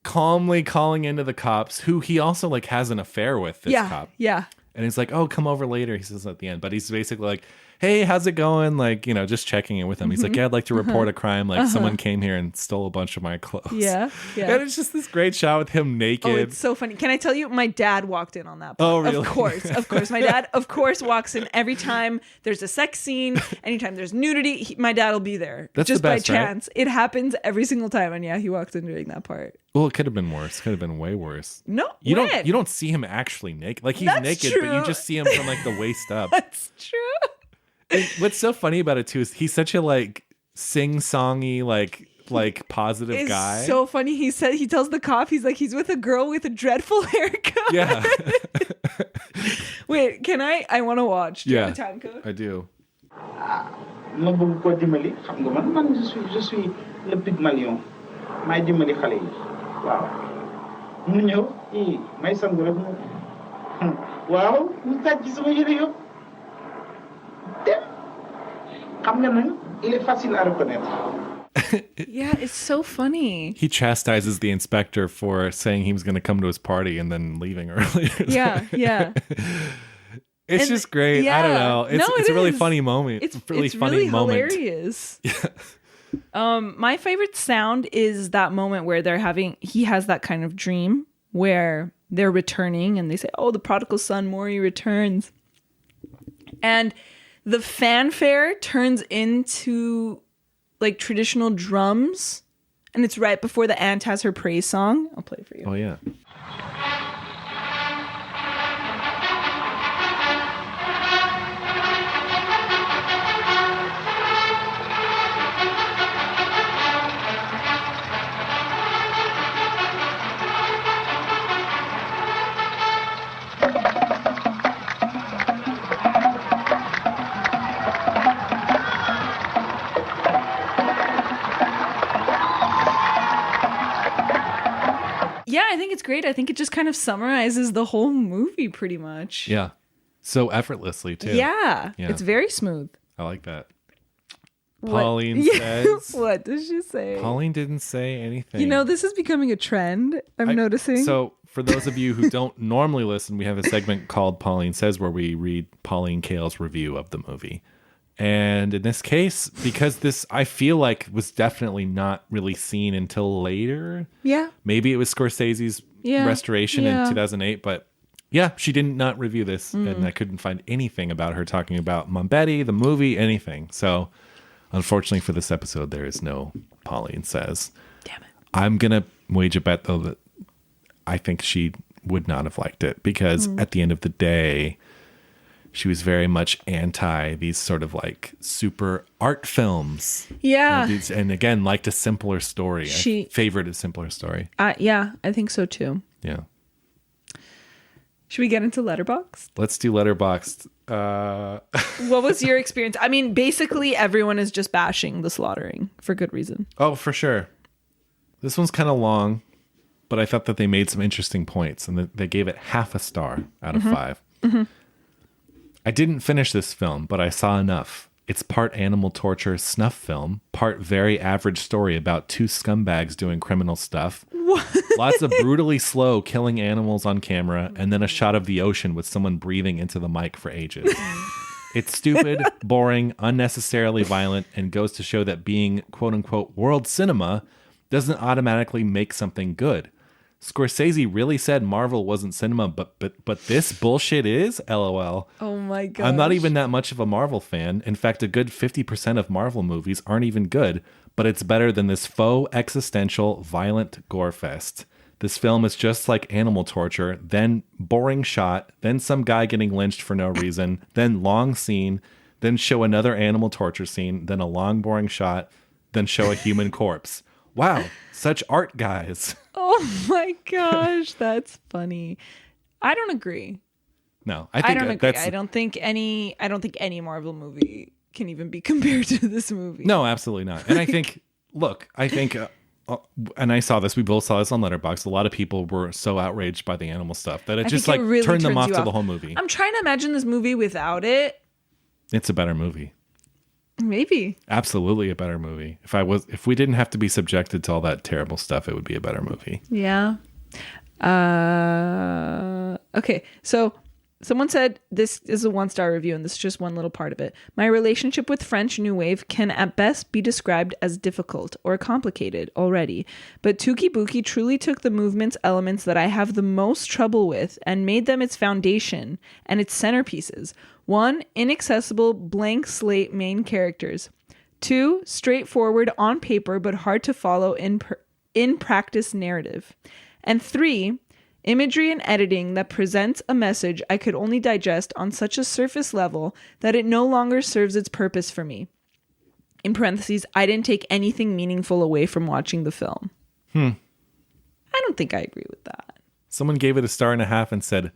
calmly calling into the cops, who he also like has an affair with, this cop. Yeah. And he's like, "Oh, come over later," he says at the end. But he's basically like, "Hey, how's it going?" Like, just checking in with him. He's like, "Yeah, I'd like to report a crime. Like, someone came here and stole a bunch of my clothes." Yeah. And it's just this great shot with him naked. Oh, it's so funny. Can I tell you, my dad walked in on that part. Oh, really? Of course. My dad, of course, walks in every time there's a sex scene, anytime there's nudity, my dad will be there. That's just the best, by right? chance. It happens every single time. And yeah, he walks in during that part. Well, it could have been worse. Could have been way worse. No, You don't see him actually naked. Like, he's That's naked, but you true. just see him from like the waist up. That's true. And what's so funny about it too is he's such a like sing-songy, like positive It's guy. so funny. He tells the cop, he's with a girl with a dreadful haircut. Yeah. Wait, can I want to watch. Do you Yeah. have a time code? I do. ma bëgg koo dimbali xam nga man je suis le Pygmalion maay dimbali xale yi waaw mu ñëw may sangu rek mu waaw mu tàjji sama yére yëpp dem xam nga nag il est facile à reconnaître Yeah, it's so funny. He chastises the inspector for saying he was going to come to his party and then leaving early. Yeah. It's just great. I don't know. It's a really is. funny moment. It's really funny really moment. hilarious. My favorite sound is that moment where he has that kind of dream where they're returning and they say, oh, the prodigal son, Maury returns. And the fanfare turns into like traditional drums. And it's right before the aunt has her praise song. I'll play it for you. Oh, yeah. Yeah, I think it's great. I think it just kind of summarizes the whole movie pretty much. Yeah. So effortlessly, too. Yeah. It's very smooth. I like that. What- Pauline Yeah. says. What does she say? Pauline didn't say anything. You know, this is becoming a trend. I'm noticing. So, for those of you who don't normally listen, we have a segment called Pauline Says where we read Pauline Kael's review of the movie. And in this case, because this, I feel like, was definitely not really seen until later. Yeah. Maybe it was Scorsese's restoration in 2008, but yeah, she did not review this. And I couldn't find anything about her talking about Mambéty, the movie, anything. So, unfortunately for this episode, there is no Pauline Says. Damn it. I'm going to wage a bet, though, that I think she would not have liked it because at the end of the day, she was very much anti these sort of like super art films. Yeah. And again, liked a simpler story. She favored a simpler story. Yeah, I think so too. Yeah. Should we get into Letterboxd? Let's do Letterboxd. What was your experience? I mean, basically everyone is just bashing The Slaughtering for good reason. Oh, for sure. This one's kind of long, but I thought that they made some interesting points and they gave it 0.5 star out of 5. Mm-hmm. I didn't finish this film, but I saw enough. It's part animal torture snuff film, part very average story about 2 scumbags doing criminal stuff. What? Lots of brutally slow killing animals on camera, and then a shot of the ocean with someone breathing into the mic for ages. It's stupid, boring, unnecessarily violent, and goes to show that being quote-unquote world cinema doesn't automatically make something good. Scorsese really said Marvel wasn't cinema, but this bullshit is? LOL. Oh my god. I'm not even that much of a Marvel fan. In fact, a good 50% of Marvel movies aren't even good, but it's better than this faux existential violent gore fest. This film is just like animal torture, then boring shot, then some guy getting lynched for no reason, then long scene, then show another animal torture scene, then a long boring shot, then show a human corpse. Wow, such art, guys. Oh my gosh, that's funny. I don't agree. No, I don't agree. I don't think any Marvel movie can even be compared to this movie. No, absolutely not. And I think, and I saw this. We both saw this on Letterboxd. A lot of people were so outraged by the animal stuff that it just like really turned them turns off you to the whole movie. I'm trying to imagine this movie without it. It's a better movie. Maybe. Absolutely a better movie. If we didn't have to be subjected to all that terrible stuff, it would be a better movie. Yeah. Okay. So someone said this is a 1-star review, and this is just one little part of it. My relationship with French New Wave can at best be described as difficult or complicated already. But Touki Bouki truly took the movement's elements that I have the most trouble with and made them its foundation and its centerpieces. 1, inaccessible blank slate main characters. 2, straightforward on paper but hard to follow in practice narrative. And 3, imagery and editing that presents a message I could only digest on such a surface level that it no longer serves its purpose for me. In parentheses, I didn't take anything meaningful away from watching the film. I don't think I agree with that. Someone gave it 1.5 stars and said,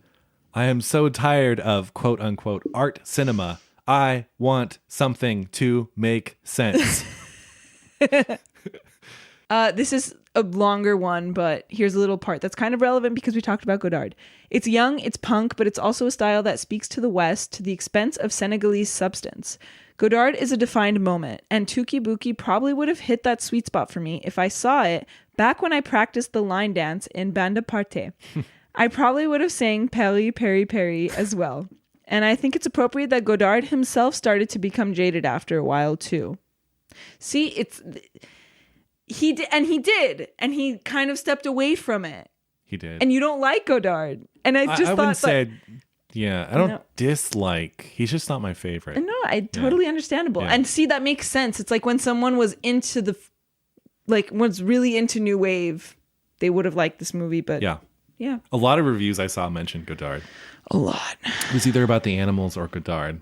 I am so tired of quote unquote art cinema. I want something to make sense. This is a longer one, but here's a little part that's kind of relevant because we talked about Godard. It's young, it's punk, but it's also a style that speaks to the West to the expense of Senegalese substance. Godard is a defined moment, and Touki Bouki probably would have hit that sweet spot for me if I saw it back when I practiced the line dance in Bande Partée. I probably would have sang Peri, Peri, Peri as well. And I think it's appropriate that Godard himself started to become jaded after a while too. See, he did, and he kind of stepped away from it. He did. And you don't like Godard. And I just wouldn't say, I don't dislike. He's just not my favorite. No, totally understandable. Yeah. And see, that makes sense. It's like when someone was into was really into New Wave, they would have liked this movie, but yeah. A lot of reviews I saw mentioned Godard. A lot. It was either about the animals or Godard.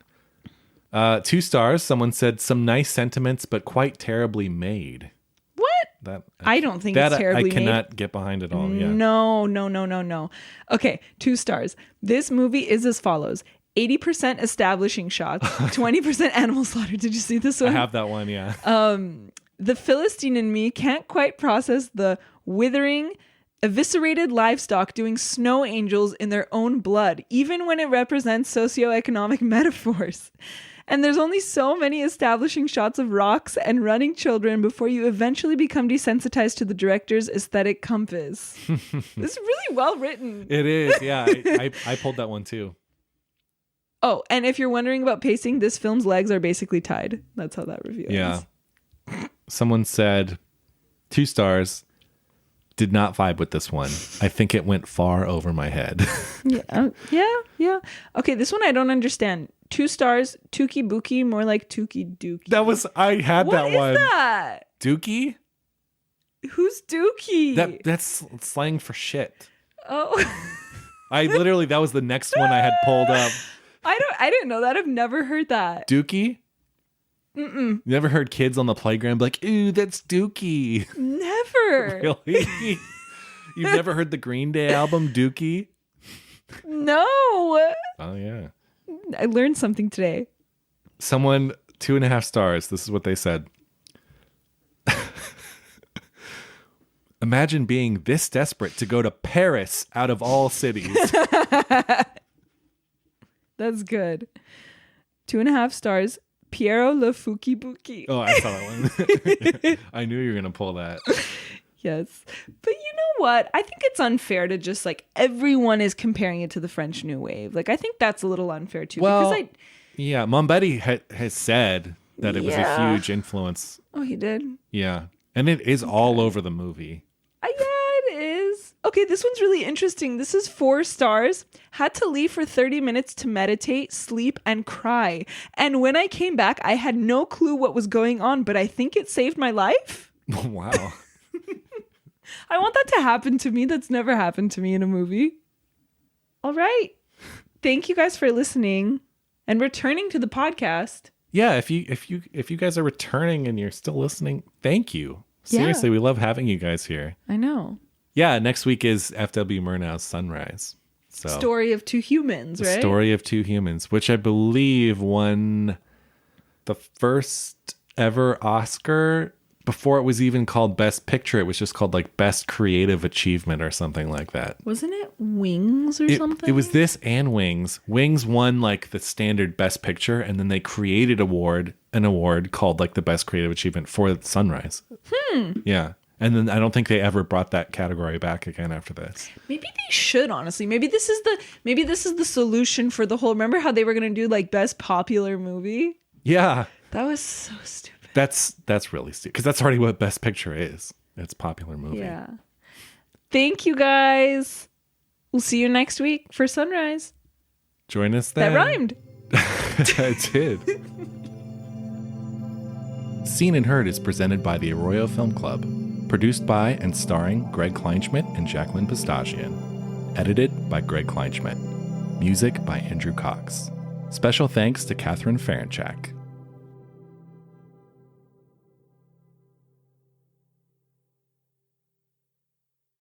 2 stars. Someone said some nice sentiments, but quite terribly made. What? I don't think it's terribly made. I cannot get behind it all. Yeah. No. Okay, 2 stars. This movie is as follows. 80% establishing shots, 20% animal slaughter. Did you see this one? I have that one, yeah. The Philistine in me can't quite process the withering, eviscerated livestock doing snow angels in their own blood, even when it represents socioeconomic metaphors. And there's only so many establishing shots of rocks and running children before you eventually become desensitized to the director's aesthetic compass. This is really well written. It is, yeah. I pulled that one too. Oh, and if you're wondering about pacing, this film's legs are basically tied. That's how that review ends. Someone said 2 stars. Did not vibe with this one. I think it went far over my head. Yeah. Okay, this one I don't understand. 2 stars, Touki Bouki, more like Touki Dookie. I had that one. What is that? Dookie? Who's Dookie? That's slang for shit. Oh. That was the next one I had pulled up. I didn't know that. I've never heard that. Dookie? You never heard kids on the playground be like, ooh, that's Dookie? Never. Really? You've never heard the Green Day album, Dookie? No. Oh, yeah. I learned something today. Someone, 2.5 stars. This is what they said. Imagine being this desperate to go to Paris out of all cities. That's good. 2.5 stars. Piero Le Fouki Bouki. Oh, I saw that one. I knew you were going to pull that. Yes. But you know what? I think it's unfair to just everyone is comparing it to the French New Wave. I think that's a little unfair too. Well, because yeah, Mambéty has said that it was a huge influence. Oh, he did? Yeah. And it is all over the movie. Yeah, it is. Okay, this one's really interesting. This is 4 stars. Had to leave for 30 minutes to meditate, sleep, and cry. And when I came back, I had no clue what was going on, but I think it saved my life. Wow. I want that to happen to me. That's never happened to me in a movie. All right. Thank you guys for listening and returning to the podcast. Yeah, if you guys are returning and you're still listening, thank you. Seriously, we love having you guys here. I know. Yeah, next week is F.W. Murnau's Sunrise. So Story of Two Humans, right? Story of Two Humans, which I believe won the first ever Oscar before it was even called Best Picture. It was just called Best Creative Achievement or something like that. Wasn't it Wings or something? It was this and Wings. Wings won the standard Best Picture, and then they created an award called the Best Creative Achievement for Sunrise. Yeah. And then I don't think they ever brought that category back again after this. Maybe they should, honestly. Maybe this is the solution for the whole. Remember how they were going to do Best Popular Movie? Yeah. That was so stupid. That's really stupid because that's already what Best Picture is. It's popular movie. Yeah. Thank you guys. We'll see you next week for Sunrise. Join us then. That rhymed. It did. Seen and Heard is presented by the Arroyo Film Club. Produced by and starring Greg Kleinschmidt and Jacqueline Pistachian. Edited by Greg Kleinschmidt. Music by Andrew Cox. Special thanks to Kathryn Ferentchak.